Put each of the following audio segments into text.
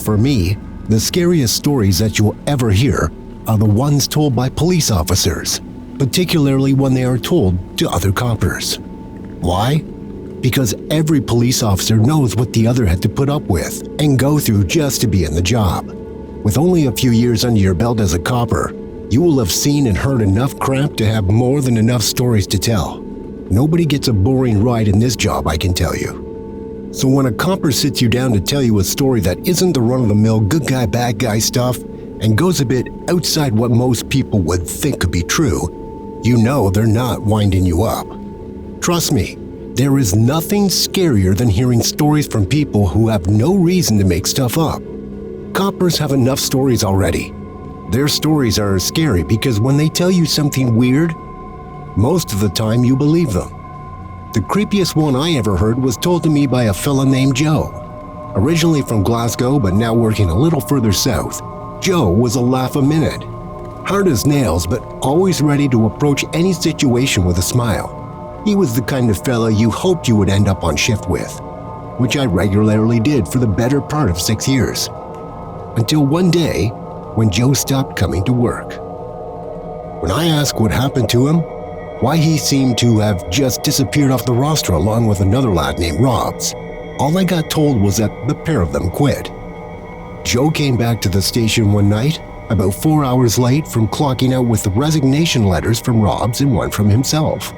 For me, the scariest stories that you'll ever hear are the ones told by police officers, particularly when they are told to other coppers. Why? Because every police officer knows what the other had to put up with and go through just to be in the job. With only a few years under your belt as a copper, you will have seen and heard enough crap to have more than enough stories to tell. Nobody gets a boring ride in this job, I can tell you. So when a copper sits you down to tell you a story that isn't the run-of-the-mill good guy, bad guy stuff and goes a bit outside what most people would think could be true, you know they're not winding you up. Trust me, there is nothing scarier than hearing stories from people who have no reason to make stuff up. Coppers have enough stories already. Their stories are scary because when they tell you something weird, most of the time you believe them. The creepiest one I ever heard was told to me by a fella named Joe. Originally from Glasgow but now working a little further south, Joe was a laugh a minute. Hard as nails but always ready to approach any situation with a smile. He was the kind of fella you hoped you would end up on shift with, which I regularly did for the better part of 6 years. Until one day, when Joe stopped coming to work. When I asked what happened to him, why he seemed to have just disappeared off the roster along with another lad named Robs, all I got told was that the pair of them quit. Joe came back to the station one night, about 4 hours late from clocking out with the resignation letters from Robs and one from himself.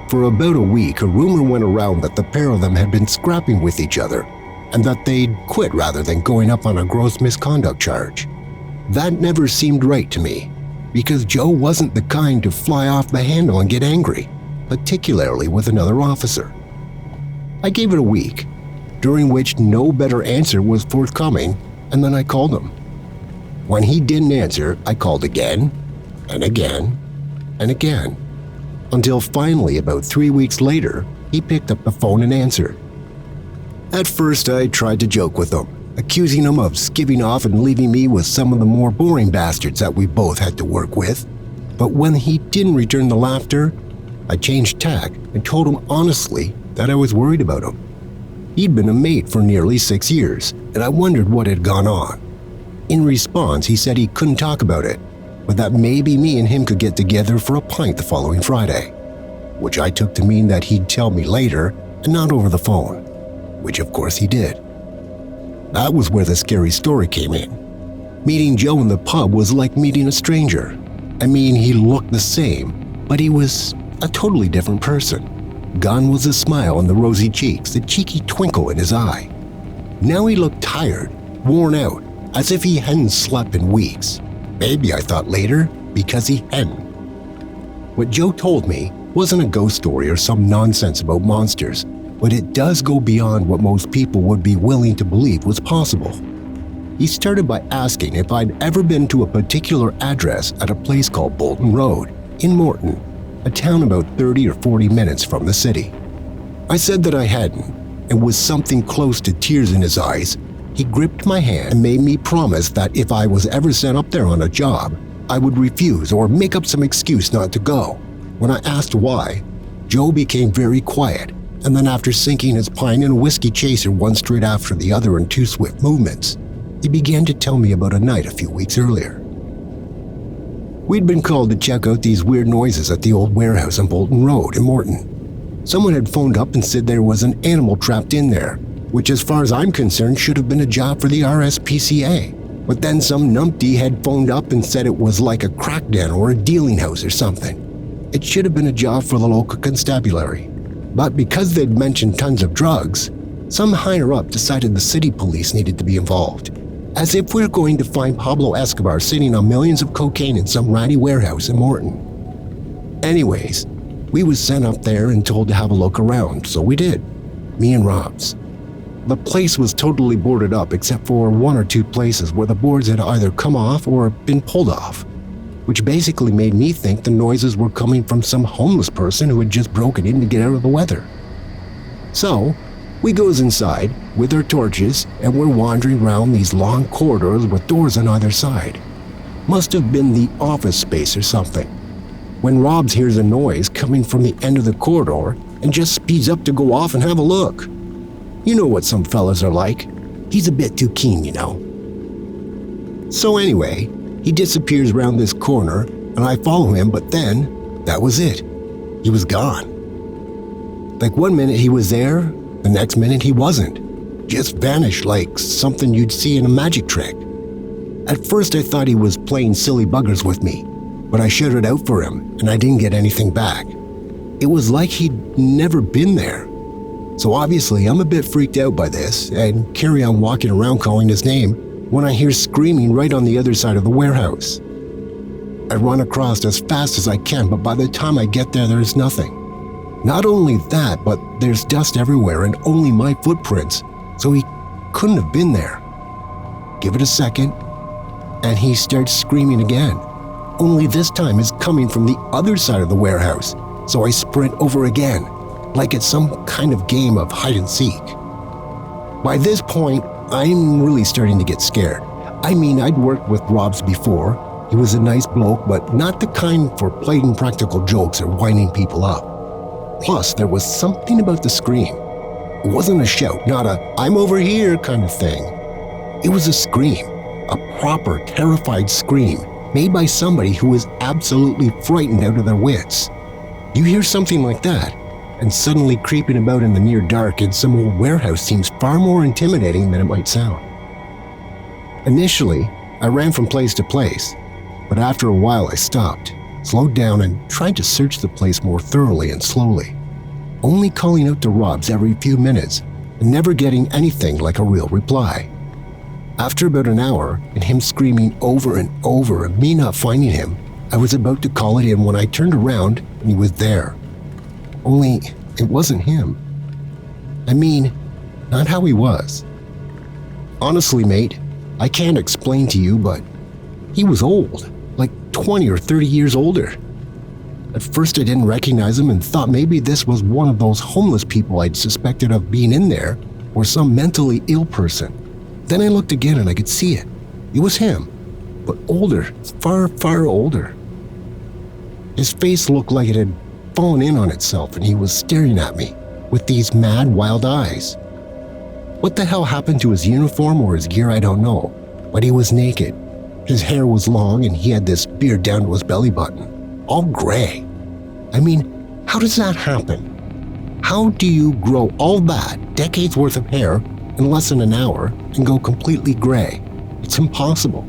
For about a week, a rumor went around that the pair of them had been scrapping with each other and that they'd quit rather than going up on a gross misconduct charge. That never seemed right to me, because Joe wasn't the kind to fly off the handle and get angry, particularly with another officer. I gave it a week, during which no better answer was forthcoming, and then I called him. When he didn't answer, I called again, and again, and again, until finally, about 3 weeks later, he picked up the phone and answered. At first, I tried to joke with him, accusing him of skipping off and leaving me with some of the more boring bastards that we both had to work with. But when he didn't return the laughter, I changed tack and told him honestly that I was worried about him. He'd been a mate for nearly 6 years, and I wondered what had gone on. In response, he said he couldn't talk about it, but that maybe me and him could get together for a pint the following Friday, which I took to mean that he'd tell me later and not over the phone, which of course he did. That was where the scary story came in. Meeting Joe in the pub was like meeting a stranger. I mean, he looked the same, but he was a totally different person. Gone was the smile on the rosy cheeks, the cheeky twinkle in his eye. Now he looked tired, worn out, as if he hadn't slept in weeks. Maybe, I thought later, because he hadn't. What Joe told me wasn't a ghost story or some nonsense about monsters, but it does go beyond what most people would be willing to believe was possible. He started by asking if I'd ever been to a particular address at a place called Bolton Road in Morton, a town about 30 or 40 minutes from the city. I said that I hadn't, and with something close to tears in his eyes, he gripped my hand and made me promise that if I was ever sent up there on a job, I would refuse or make up some excuse not to go. When I asked why, Joe became very quiet, and then after sinking his pint in a whiskey chaser one straight after the other in 2 swift movements, he began to tell me about a night a few weeks earlier. We'd been called to check out these weird noises at the old warehouse on Bolton Road in Morton. Someone had phoned up and said there was an animal trapped in there, which as far as I'm concerned should have been a job for the RSPCA. But then some numpty had phoned up and said it was like a crack den or a dealing house or something. It should have been a job for the local constabulary. But because they'd mentioned tons of drugs, some higher up decided the city police needed to be involved. As if we're going to find Pablo Escobar sitting on millions of cocaine in some ratty warehouse in Morton. Anyways, we was sent up there and told to have a look around, so we did, me and Robs. The place was totally boarded up except for 1 or 2 places where the boards had either come off or been pulled off, which basically made me think the noises were coming from some homeless person who had just broken in to get out of the weather. So, we goes inside with our torches and we're wandering around these long corridors with doors on either side. Must have been the office space or something. When Robs hears a noise coming from the end of the corridor and just speeds up to go off and have a look. You know what some fellas are like. He's a bit too keen, So anyway, he disappears around this corner, and I follow him, but then, that was it. He was gone. Like 1 minute he was there, the next minute he wasn't. Just vanished like something you'd see in a magic trick. At first I thought he was playing silly buggers with me, but I shouted out for him, and I didn't get anything back. It was like he'd never been there. So obviously I'm a bit freaked out by this, and carry on walking around calling his name when I hear screaming right on the other side of the warehouse. I run across as fast as I can, but by the time I get there, there's nothing. Not only that, but there's dust everywhere and only my footprints, so he couldn't have been there. Give it a second, and he starts screaming again. Only this time it's coming from the other side of the warehouse, so I sprint over again, like it's some kind of game of hide and seek. By this point, I'm really starting to get scared. I mean, I'd worked with Robs before. He was a nice bloke, but not the kind for playing practical jokes or winding people up. Plus, there was something about the scream. It wasn't a shout, not a "I'm over here" kind of thing. It was a scream, a proper, terrified scream made by somebody who was absolutely frightened out of their wits. You hear something like that, and suddenly creeping about in the near dark in some old warehouse seems far more intimidating than it might sound. Initially, I ran from place to place, but after a while I stopped, slowed down, and tried to search the place more thoroughly and slowly, only calling out to Robs every few minutes and never getting anything like a real reply. After about an hour and him screaming over and over and me not finding him, I was about to call it in when I turned around and he was there. Only it wasn't him. I mean, not how he was. Honestly, mate, I can't explain to you, but he was old, like 20 or 30 years older. At first I didn't recognize him and thought maybe this was one of those homeless people I'd suspected of being in there, or some mentally ill person. Then I looked again and I could see it. It was him, but older, far, far older. His face looked like it had fallen in on itself, and he was staring at me with these mad, wild eyes. What the hell happened to his uniform or his gear, I don't know, but he was naked. His hair was long and he had this beard down to his belly button, all gray. I mean, how does that happen? How do you grow all that decades worth of hair in less than an hour and go completely gray? It's impossible.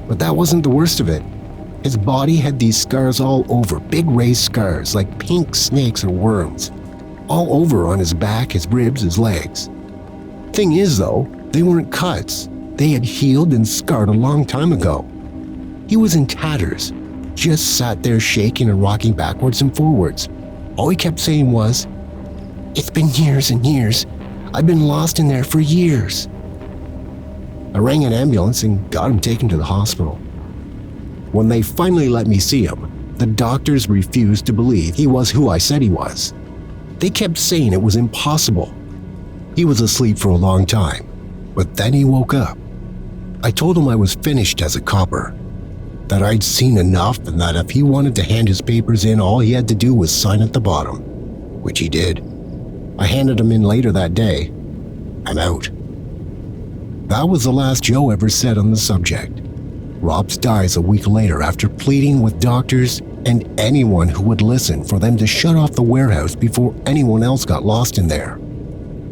But that wasn't the worst of it. His body had these scars all over, big raised scars like pink snakes or worms, all over on his back, his ribs, his legs. Thing is though, they weren't cuts. They had healed and scarred a long time ago. He was in tatters, just sat there shaking and rocking backwards and forwards. All he kept saying was, "It's been years and years. I've been lost in there for years." I rang an ambulance and got him taken to the hospital. When they finally let me see him, the doctors refused to believe he was who I said he was. They kept saying it was impossible. He was asleep for a long time, but then he woke up. I told him I was finished as a copper, that I'd seen enough and that if he wanted to hand his papers in, all he had to do was sign at the bottom, which he did. I handed him in later that day. I'm out. That was the last Joe ever said on the subject. Robs dies a week later after pleading with doctors and anyone who would listen for them to shut off the warehouse before anyone else got lost in there.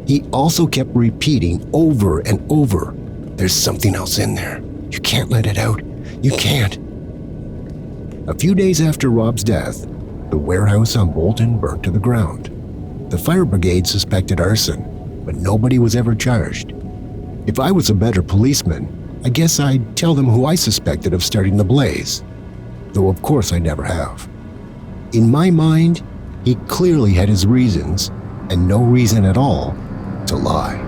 He also kept repeating over and over, "There's something else in there. You can't let it out. You can't." A few days after Rob's death, the warehouse on Bolton burnt to the ground. The fire brigade suspected arson, but nobody was ever charged. If I was a better policeman, I guess I'd tell them who I suspected of starting the blaze, though of course I never have. In my mind, he clearly had his reasons, and no reason at all to lie.